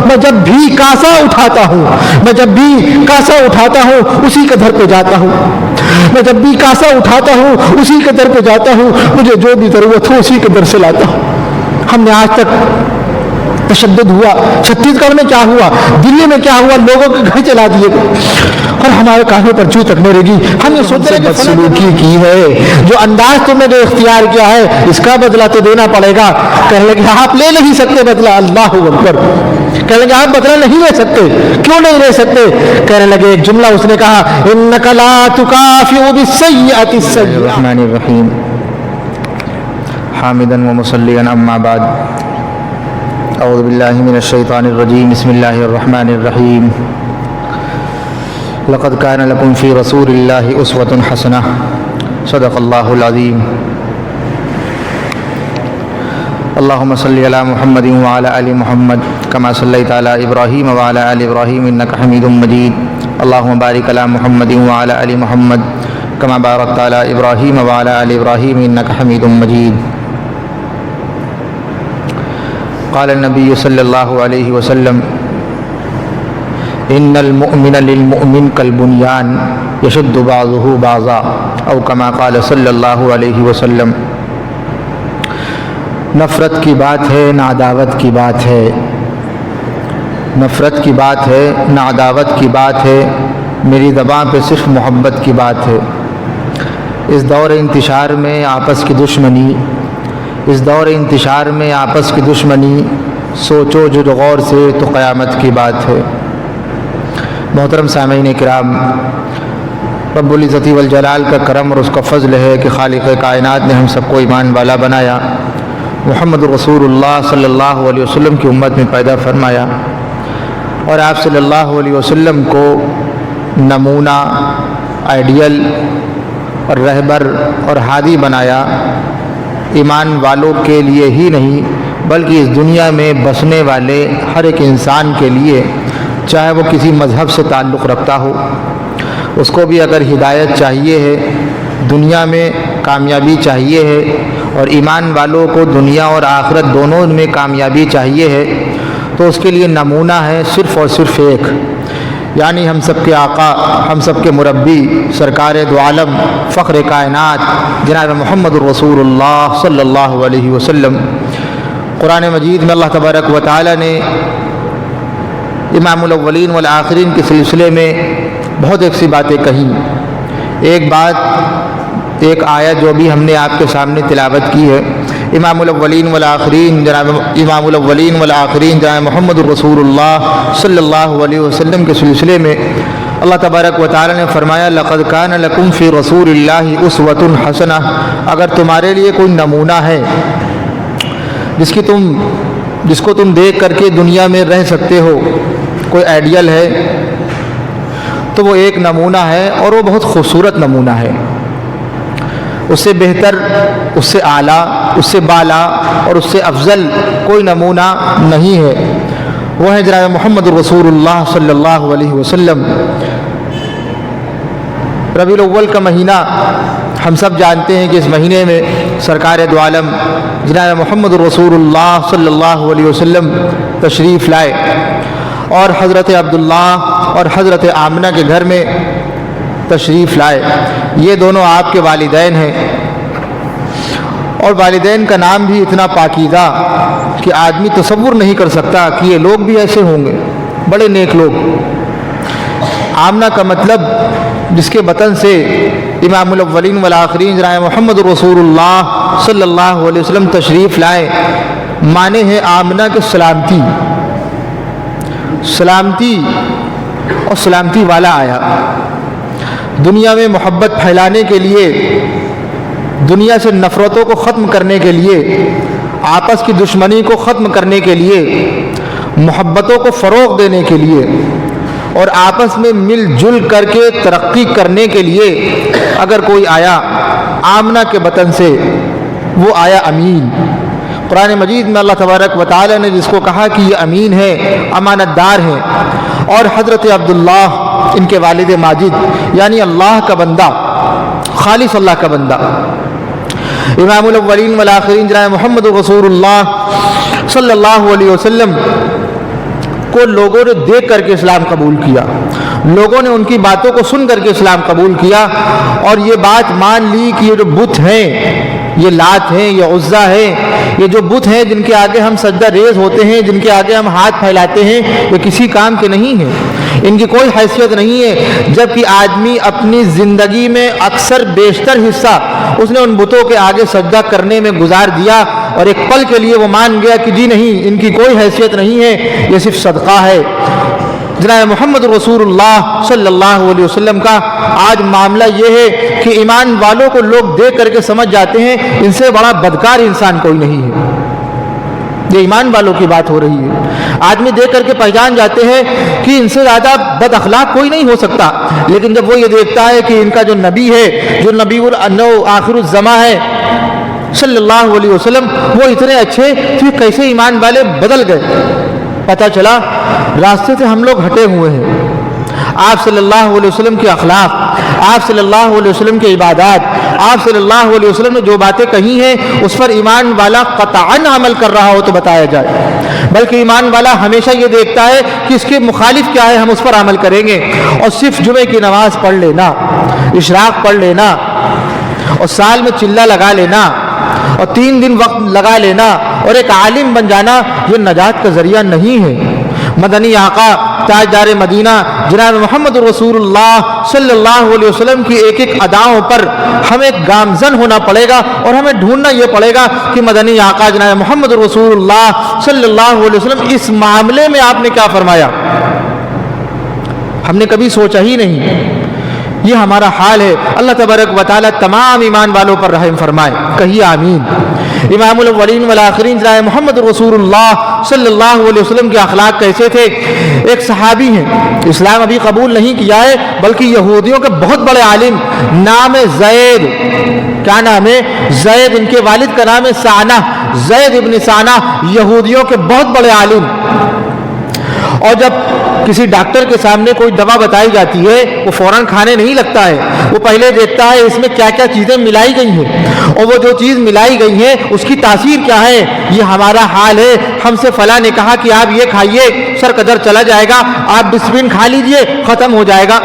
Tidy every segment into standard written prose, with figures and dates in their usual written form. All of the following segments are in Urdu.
میں جب بھی کاسا اٹھاتا ہوں اسی کے در پہ جاتا ہوں، میں جب بھی کاسا اٹھاتا ہوں اسی کے در پہ جاتا ہوں، مجھے جو بھی ضرورت ہو اسی کے در سے لاتا ہوں۔ ہم نے آج تک تشدد ہوا، چھتیس گڑھ میں کیا ہوا، دلی میں کیا ہوا، لوگوں کے گھر چلا دیے اور ہمارے کانوں پر جو تک نہیں رہی۔ ہم یہ سوچ رہے ہیں کہ بدسلوکی کی ہے، جو انداز تم نے جو اختیار کیا ہے اس کا بدلہ تو دینا پڑے گا۔ کہنے لگے آپ لے نہیں سکتے بدلہ، اللہ اکبر، کہنے لگے آپ بدلہ نہیں لے سکتے، کیوں نہیں لے سکتے؟ کہنے لگے ایک جملہ اس نے کہا، انک لا تکافئ بالسیئۃ السیئۃ۔ الرحمن الرحیم، حامدا ومصلیا اما بعد، اعوذ باللہ من الشیطان الرجیم، بسم اللہ الرحمن الرحیم۔ لقد کان لکم فی رسول اللہ اسوۃ حسنہ، صدق اللہ العظیم۔ اللہم صلی علی محمد وعلی آل محمد کما صلیت علی ابراہیم وعلی آل ابراہیم انک حمید مجید۔ اللہم بارک علی محمد وعلی آل محمد کما بارکت علی ابراہیم وعلی آل ابراہیم انک حمید مجید۔ قال النبی صلی اللہ علیہ وسلم، ان المؤمن للمؤمن کالبنیان یشد بعضہ بعضا، او کما قال صلی اللہ علیہ وسلم۔ نفرت کی بات ہے نہ عداوت کی بات ہے، نفرت کی بات ہے نہ عداوت کی بات ہے، میری زبان پہ صرف محبت کی بات ہے۔ اس دور انتشار میں آپس کی دشمنی، اس دور انتشار میں آپس کی دشمنی، سوچو جو غور سے تو قیامت کی بات ہے۔ محترم سامعین کرام، رب العزت والجلال کا کرم اور اس کا فضل ہے کہ خالق کائنات نے ہم سب کو ایمان والا بنایا، محمد رسول اللہ صلی اللہ علیہ وسلم کی امت میں پیدا فرمایا، اور آپ صلی اللہ علیہ وسلم کو نمونہ، آئیڈیل اور رہبر اور ہادی بنایا، ایمان والوں کے لیے ہی نہیں بلکہ اس دنیا میں بسنے والے ہر ایک انسان کے لیے، چاہے وہ کسی مذہب سے تعلق رکھتا ہو، اس کو بھی اگر ہدایت چاہیے ہے، دنیا میں کامیابی چاہیے ہے، اور ایمان والوں کو دنیا اور آخرت دونوں میں کامیابی چاہیے ہے، تو اس کے لیے نمونہ ہے صرف اور صرف ایک، یعنی ہم سب کے آقا، ہم سب کے مربی، سرکار دو عالم، فخر کائنات جناب محمد رسول اللہ صلی اللہ علیہ وسلم۔ قرآن مجید میں اللہ تبارک و تعالی نے امام الاولین والآخرین کے سلسلے میں بہت ایک سی باتیں کہیں۔ ایک بات، ایک آیت جو بھی ہم نے آپ کے سامنے تلاوت کی ہے، امام الاولین والآخرین جناب محمد الرسول اللہ صلی اللہ علیہ وسلم کے سلسلے میں اللہ تبارک و تعالی نے فرمایا، لقد کان لکم فی رسول اللہ اسوۃ حسنہ، اگر تمہارے لیے کوئی نمونہ ہے جس کو تم دیکھ کر کے دنیا میں رہ سکتے ہو، کوئی آئیڈیل ہے تو وہ ایک نمونہ ہے، اور وہ بہت خوبصورت نمونہ ہے، اس سے بہتر، اس سے اعلیٰ، اس سے بالا اور اس سے افضل کوئی نمونہ نہیں ہے، وہ ہے جناب محمد رسول اللہ صلی اللہ علیہ وسلم۔ ربیع الاول کا مہینہ ہم سب جانتے ہیں کہ اس مہینے میں سرکار دو عالم جناب محمد رسول اللہ صلی اللہ علیہ وسلم تشریف لائے، اور حضرت عبداللہ اور حضرت آمنہ کے گھر میں تشریف لائے۔ یہ دونوں آپ کے والدین ہیں، اور والدین کا نام بھی اتنا پاکیزہ کہ آدمی تصور نہیں کر سکتا کہ یہ لوگ بھی ایسے ہوں گے، بڑے نیک لوگ۔ آمنہ کا مطلب جس کے بطن سے امام الاولین والآخرین جناب محمد رسول اللہ صلی اللہ علیہ وسلم تشریف لائے، معنی ہے آمنہ کے سلامتی، سلامتی اور سلامتی والا آیا۔ دنیا میں محبت پھیلانے کے لیے، دنیا سے نفرتوں کو ختم کرنے کے لیے، آپس کی دشمنی کو ختم کرنے کے لیے، محبتوں کو فروغ دینے کے لیے، اور آپس میں مل جل کر کے ترقی کرنے کے لیے اگر کوئی آیا آمنہ کے بطن سے، وہ آیا امین۔ قرآن مجید میں اللہ تبارک و تعالی نے جس کو کہا کہ یہ امین ہے، امانت دار ہے، اور حضرت عبداللہ ان کے والد ماجد یعنی اللہ کا بندہ، خالص اللہ کا بندہ، امام الاولین والآخرین جناب محمد رسول اللہ صلی اللہ علیہ وسلم کو لوگوں نے دیکھ کر کے اسلام قبول کیا، لوگوں نے ان کی باتوں کو سن کر کے اسلام قبول کیا، اور یہ بات مان لی کہ یہ جو بت ہیں، یہ لات ہیں، یہ عزا ہیں، یہ جو بت ہیں جن کے آگے ہم سجدہ ریز ہوتے ہیں، جن کے آگے ہم ہاتھ پھیلاتے ہیں، یہ کسی کام کے نہیں ہیں، ان کی کوئی حیثیت نہیں ہے۔ جبکہ آدمی اپنی زندگی میں اکثر بیشتر حصہ اس نے ان بتوں کے آگے سجدہ کرنے میں گزار دیا، اور ایک پل کے لیے وہ مان گیا کہ جی نہیں، ان کی کوئی حیثیت نہیں ہے، یہ صرف صدقہ ہے۔ جناب محمد رسول اللہ صلی اللہ علیہ وسلم کا آج معاملہ یہ ہے کہ ایمان والوں کو لوگ دیکھ کر کے سمجھ جاتے ہیں ان سے بڑا بدکار انسان کوئی نہیں ہے۔ یہ ایمان والوں کی بات ہو رہی ہے۔ آدمی دیکھ کر کے پہچان جاتے ہیں کہ ان سے زیادہ بد اخلاق کوئی نہیں ہو سکتا، لیکن جب وہ یہ دیکھتا ہے کہ ان کا جو نبی ہے، جو نبی آخر الزماں ہے صلی اللہ علیہ وسلم، وہ اتنے اچھے، پھر کیسے ایمان والے بدل گئے؟ پتہ چلا راستے سے ہم لوگ ہٹے ہوئے ہیں۔ آپ صلی اللہ علیہ وسلم کے اخلاق، آپ صلی اللہ علیہ وسلم کے عبادات، آپ صلی اللہ علیہ وسلم نے جو باتیں کہی ہیں اس پر ایمان والا قطعاً عمل کر رہا ہو تو بتایا جائے، بلکہ ایمان والا ہمیشہ یہ دیکھتا ہے کہ اس کے مخالف کیا ہے، ہم اس پر عمل کریں گے۔ اور صرف جمعے کی نماز پڑھ لینا، اشراق پڑھ لینا، اور سال میں چلہ لگا لینا، اور 3 دن وقت لگا لینا، اور ایک عالم بن جانا، یہ نجات کا ذریعہ نہیں ہے۔ مدنی آقا تاجدار مدینہ جناب محمد رسول اللہ صلی اللہ علیہ وسلم کی ایک ایک اداؤں پر ہمیں گامزن ہونا پڑے گا، اور ہمیں ڈھونڈنا یہ پڑے گا کہ مدنی آقا جناب محمد رسول اللہ صلی اللہ علیہ وسلم اس معاملے میں آپ نے کیا فرمایا۔ ہم نے کبھی سوچا ہی نہیں۔ یہ ہمارا حال ہے۔ اللہ تبارک و تعالی تمام ایمان والوں پر رحم فرمائے، کہیے آمین۔ امام الاولین والآخرین جناب محمد رسول اللہ صلی اللہ علیہ وسلم کے اخلاق کیسے تھے؟ ایک صحابی ہیں، اسلام ابھی قبول نہیں کیا ہے، بلکہ یہودیوں کے بہت بڑے عالم، نام ہے زید۔ کیا نام ہے؟ زید۔ ان کے والد کا نام ہے سعنہ، زید ابن سعنہ، یہودیوں کے بہت بڑے عالم۔ اور جب کسی ڈاکٹر کے سامنے کوئی دوا بتائی جاتی ہے، وہ فوراً کھانے نہیں لگتا ہے، وہ پہلے دیکھتا ہے اس میں کیا کیا چیزیں ملائی گئی ہیں، اور وہ جو چیز ملائی گئی ہے اس کی تاثیر کیا ہے۔ یہ ہمارا حال ہے۔ ہم سے فلاں نے کہا کہ آپ یہ کھائیے، سر کا درد چلا جائے گا، آپ بسپرین کھا لیجئے، ختم ہو جائے گا،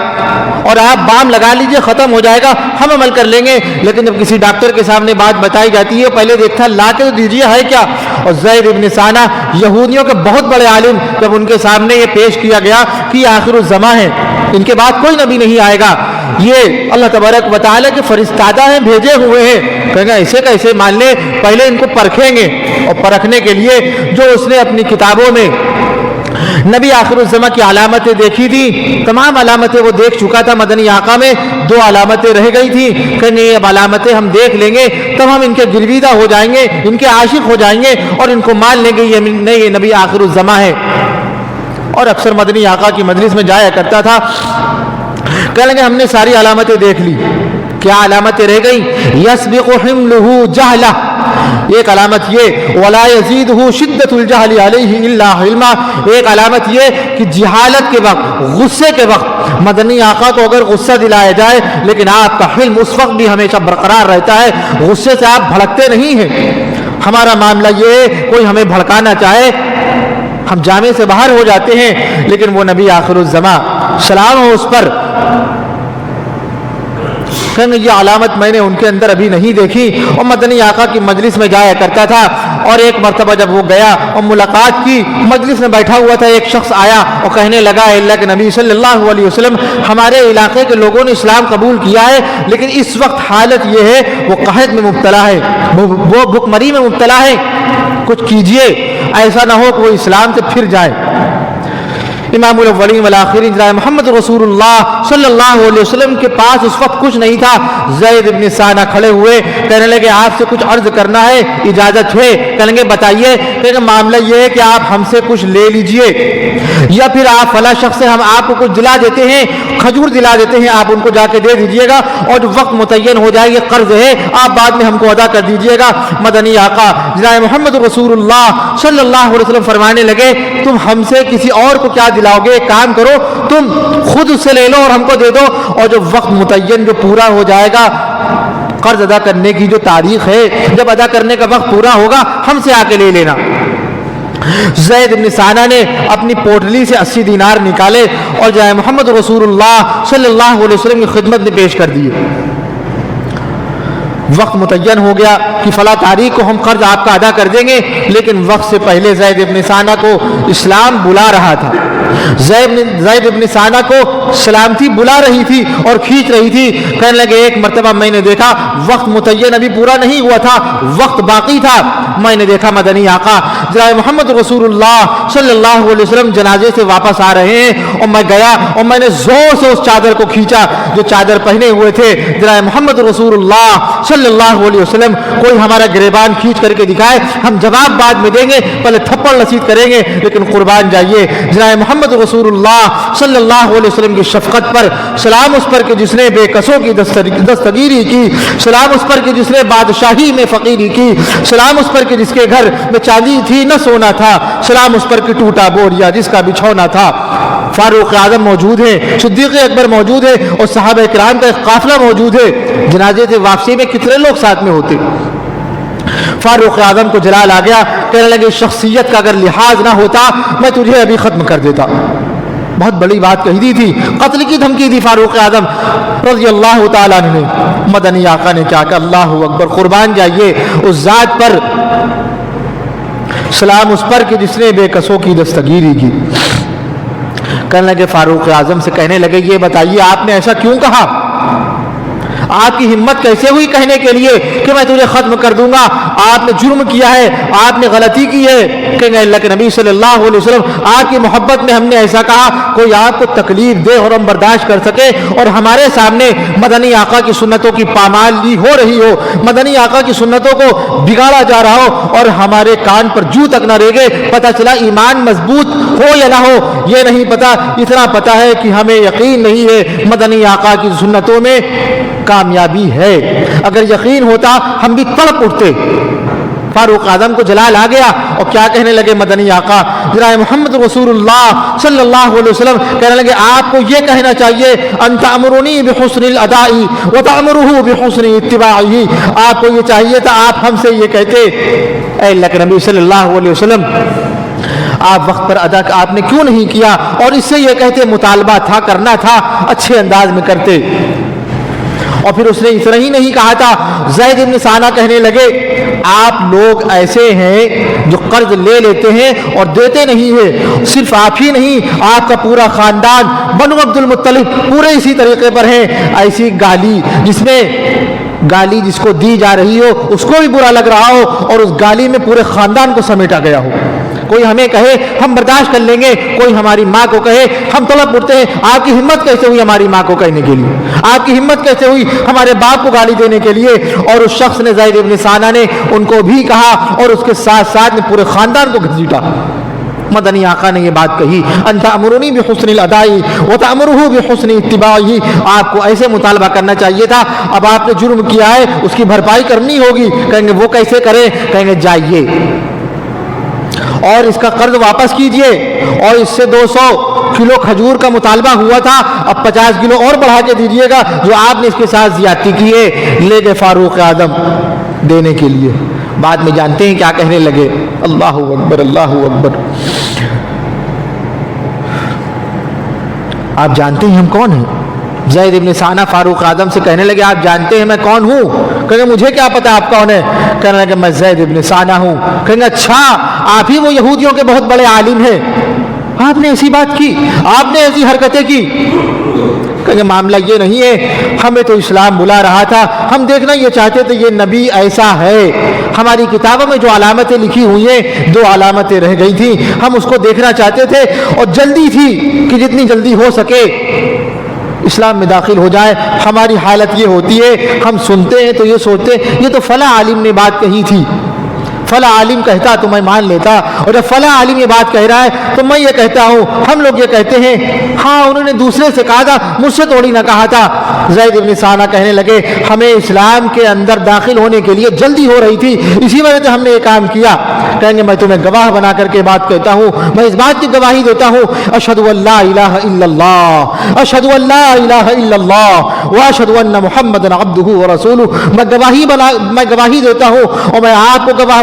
اور آپ بام لگا لیجئے، ختم ہو جائے گا، ہم عمل کر لیں گے۔ لیکن جب کسی ڈاکٹر کے سامنے بات بتائی جاتی ہے، پہلے دیکھتا ہے لا کے تو دیجئے ہے کیا۔ اور زید ابن سعنہ یہودیوں کے بہت بڑے عالم، جب ان کے سامنے یہ پیش کیا گیا کہ یہ آخر الزماں ہے، ان کے بعد کوئی نبی نہیں آئے گا، یہ اللہ تبارک و تعالی کے فرستادہ ہیں، بھیجے ہوئے ہیں، کہیں گے ایسے کیسے مان لے؟ پہلے ان کو پرکھیں گے، اور پرکھنے کے لیے جو اس نے اپنی کتابوں میں نبی آخر الزماں کی علامتیں دیکھی تھی، تمام علامتیں وہ دیکھ چکا تھا۔ مدنی آقا میں 2 علامتیں رہ گئی تھی کہ نہیں، اب علامتیں ہم دیکھ لیں گے تب ہم ان کے گرویدہ ہو جائیں گے، ان کے عاشق ہو جائیں گے، اور ان کو مان لیں گے یہ نہیں، یہ نبی آخر الزماں ہے۔ اور اکثر مدنی آقا کی مجلس میں جایا کرتا تھا، کہنے لگے ہم نے ساری علامتیں دیکھ لی، کیا علامتیں رہ گئیں؟ یسبق حملہ جہلہ، ایک علامت یہ، ولا یزیدہ شدۃ الجہل علیہ الا علما، ایک علامت یہ کہ جہالت کے وقت، غصے کے وقت مدنی آقا کو اگر غصہ دلایا جائے لیکن آپ کا حلم اس وقت بھی ہمیشہ برقرار رہتا ہے، غصے سے آپ بھڑکتے نہیں ہیں۔ ہمارا معاملہ یہ ہے، کوئی ہمیں بھڑکانا چاہے ہم جامع سے باہر ہو جاتے ہیں، لیکن وہ نبی آخر الزماں سلام ہو اس پر، کہیں یہ علامت میں نے ان کے اندر ابھی نہیں دیکھی۔ اور مدنی آقا کی مجلس میں جایا کرتا تھا، اور ایک مرتبہ جب وہ گیا اور ملاقات کی، مجلس میں بیٹھا ہوا تھا، ایک شخص آیا اور کہنے لگا اے اللہ کے نبی صلی اللہ علیہ وسلم، ہمارے علاقے کے لوگوں نے اسلام قبول کیا ہے، لیکن اس وقت حالت یہ ہے وہ قحط میں مبتلا ہے، وہ بھوکمری میں مبتلا ہے، کچھ کیجئے، ایسا نہ ہو کہ وہ اسلام سے پھر جائے۔ امام الاولین والآخرین جناب محمد رسول اللہ صلی اللہ علیہ وسلم کے پاس اس وقت کچھ نہیں تھا۔ زید ابن سعنہ کھڑے ہوئے، کہنے لگے آپ سے کچھ عرض کرنا ہے، اجازت ہے؟ کہنے لگے بتائیے۔ کہ معاملہ یہ ہے کہ آپ ہم سے کچھ لے لیجئے، یا پھر آپ فلاں شخص سے ہم آپ کو کچھ دلا دیتے ہیں، کھجور دلا دیتے ہیں، آپ ان کو جا کے دے دیجئے گا، اور جو وقت متعین ہو جائے، یہ قرض ہے، آپ بعد میں ہم کو ادا کر دیجئے گا۔ مدنی آقا جناب محمد رسول اللہ صلی اللہ علیہ وسلم فرمانے لگے تم ہم سے کسی اور کو کیا دلاؤ گے؟ ایک کام کرو، تم خود اس سے لے لو اور ہم کو دے دو، اور جو وقت متعین جو پورا ہو جائے گا، قرض ادا کرنے کی جو تاریخ ہے، جب ادا کرنے کا وقت پورا ہوگا ہم سے آ کے لے لینا۔ زید بن ثانہ نے اپنی پوٹلی سے 80 دینار نکالے اور جناب محمد رسول اللہ صلی اللہ علیہ وسلم کی خدمت میں پیش کر دیے. وقت متعین ہو گیا کہ فلاں تاریخ کو ہم قرض آپ کا ادا کر دیں گے، لیکن وقت سے پہلے زید بن ثانہ کو اسلام بلا رہا تھا. زید بن ثانہ کو سلامتی بلا رہی تھی اور کھینچ رہی تھی. کہنے لگے ایک مرتبہ میں نے دیکھا وقت متعین ابھی پورا نہیں ہوا تھا، وقت باقی تھا، میں نے دیکھا مدنی آقا جناب محمد رسول اللہ صلی اللہ علیہ وسلم جنازے سے واپس آ رہے ہیں، اور میں گیا اور میں نے زور سے اس چادر کو کھینچا جو چادر پہنے ہوئے تھے جناب محمد رسول اللہ صلی اللہ علیہ وسلم. کوئی ہمارا گریبان کھینچ کر کے دکھائے، ہم جواب بعد میں دیں گے، پہلے تھپڑ رسید کریں گے، لیکن قربان جائیے جناب محمد رسول اللہ صلی اللہ علیہ وسلم کی شفقت پر، سلام اس پر کہ جس نے بے کسوں کی دستگیری کی، سلام اس پر کہ جس نے بادشاہی میں فقیری کی، سلام اس پر کہ جس کے گھر میں چاندی تھی نہ سونا تھا، سلام اس پر کہ ٹوٹا بوریا جس کا بچھونا تھا. فاروق اعظم موجود ہیں، صدیق اکبر موجود ہے، اور صحابہ کرام کا ایک قافلہ موجود ہے. جنازے سے واپسی میں کتنے لوگ ساتھ میں ہوتے؟ فاروق اعظم کو جلال آ گیا، کہنے لگے شخصیت کا اگر لحاظ نہ ہوتا میں تجھے ابھی ختم کر دیتا. بہت بڑی بات کہی دی تھی، قتل کی دھمکی دی فاروق اعظم رضی اللہ تعالیٰ عنہ نے. مدنی آقا نے کیا کہا؟ اللہ اکبر، قربان جائیے اس ذات پر، سلام اس پر کہ جس نے بے کسوں کی دستگیری کی. کہنے لگے فاروق اعظم سے کہنے لگے یہ بتائیے آپ نے ایسا کیوں کہا؟ آپ کی ہمت کیسے ہوئی کہنے کے لیے کہ میں تجھے ختم کر دوں گا؟ آپ نے جرم کیا ہے، آپ نے غلطی کی ہے. کہیں اللہ کے نبی صلی اللہ علیہ وسلم آپ کی محبت میں ہم نے ایسا کہا کوئی آپ کو تکلیف دے اور ہم برداشت کر سکے، اور ہمارے سامنے مدنی آقا کی سنتوں کی پامالی ہو رہی ہو، مدنی آقا کی سنتوں کو بگاڑا جا رہا ہو، اور ہمارے کان پر جو تک نہ ریگے. پتہ چلا ایمان مضبوط ہو یا نہ ہو یہ نہیں پتا، اتنا پتا ہے کہ ہمیں یقین نہیں ہے مدنی آقا کی سنتوں میں کامیابی ہے. اگر یقین ہوتا ہم بھی تڑپ اٹھتے. فاروق اعظم کو جلال آ گیا اور کیا کہنے لگے مدنی آقا جناب محمد رسول اللہ صلی اللہ علیہ وسلم کہنے لگے آپ کو یہ کہنا چاہیے ان تأمرنی بحسن الاداء وتأمره بحسن اتباعه. آپ کو یہ چاہیے تھا آپ ہم سے یہ کہتے اے اللہ کے نبی صلی اللہ علیہ وسلم آپ وقت پر ادا آپ نے کیوں نہیں کیا، اور اس سے یہ کہتے مطالبہ تھا کرنا تھا اچھے انداز میں کرتے. اور پھر اس نے اتنا ہی نہیں کہا تھا، زید بن ثانہ کہنے لگے آپ لوگ ایسے ہیں جو قرض لے لیتے ہیں اور دیتے نہیں ہیں. صرف آپ ہی نہیں، آپ کا پورا خاندان بنو عبد المطلب پورے اسی طریقے پر ہیں. ایسی گالی جس کو دی جا رہی ہو اس کو بھی برا لگ رہا ہو، اور اس گالی میں پورے خاندان کو سمیٹا گیا ہو. کوئی ہمیں کہے ہم برداشت کر لیں گے، کوئی ہماری ماں کو کہے ہم طلب اٹھتے ہیں. آپ کی ہمت کیسے ہوئی ہماری ماں کو کہنے کے لیے؟ آپ کی ہمت کیسے ہوئی ہمارے باپ کو گالی دینے کے لیے؟ اور اس شخص نے زید بن ثانہ نے ان کو بھی کہا اور اس کے ساتھ ساتھ میں پورے خاندان کو گھسیٹا. مدنی آقا نے یہ بات کہی ان تأمرنی بحسن الاداء وتأمره بحسن اتباعه. آپ کو ایسے مطالبہ کرنا چاہیے تھا. اب آپ نے جرم کیا ہے اس کی بھرپائی کرنی ہوگی. کہیں گے وہ کیسے کریں؟ کہیں گے جائیے اور اس کا قرض واپس کیجئے، اور اس سے 200 کلو کھجور کا مطالبہ ہوا تھا اب 50 کلو اور بڑھا کے دیجئے گا جو آپ نے اس کے ساتھ زیادتی کی ہے. لے گئے فاروق اعظم دینے کے لیے. بعد میں جانتے ہیں کیا کہنے لگے؟ اللہ اکبر اللہ اکبر. آپ جانتے ہیں ہم کون ہیں؟ زید بن ثانہ فاروق اعظم سے کہنے لگے آپ جانتے ہیں میں کون ہوں؟ کہیں گے مجھے کیا پتا آپ کون ہیں؟ کہنے لگے میں زید بن ثانہ ہوں. کہیں گے اچھا آپ ہی وہ یہودیوں کے بہت بڑے عالم ہیں، آپ نے ایسی بات کی، آپ نے ایسی حرکتیں کی. کہیں گے معاملہ یہ نہیں ہے، ہمیں تو اسلام بلا رہا تھا، ہم دیکھنا یہ چاہتے تھے یہ نبی ایسا ہے. ہماری کتابوں میں جو علامتیں لکھی ہوئی ہیں 2 علامتیں رہ گئی تھیں، ہم اس کو دیکھنا چاہتے تھے، اور جلدی تھی کہ جتنی جلدی ہو سکے اسلام میں داخل ہو جائے. ہماری حالت یہ ہوتی ہے ہم سنتے ہیں تو یہ سوچتے یہ تو فلاں عالم نے بات کہی تھی، فلاں عالم کہتا تو میں مان لیتا، اور جب فلاں عالم یہ بات کہہ رہا ہے تو میں یہ کہتا ہوں. ہم لوگ یہ کہتے ہیں ہاں انہوں نے دوسرے سے کہا تھا مجھ سے توڑی نہ کہا تھا. زید بن ثانہ کہنے لگے ہمیں اسلام کے اندر داخل ہونے کے لیے جلدی ہو رہی تھی، اسی وجہ سے ہم نے یہ کام کیا. کہیں گے میں تمہیں گواہ بنا کر کے بات کہتا ہوں، میں اس بات کی گواہی دیتا ہوں اشہد ان لا الہ الا اللہ، اشہد ان لا الہ الا اللہ واشہد ان محمدا عبدہ ورسولہ. میں گواہی دیتا ہوں اور میں آپ کو گواہ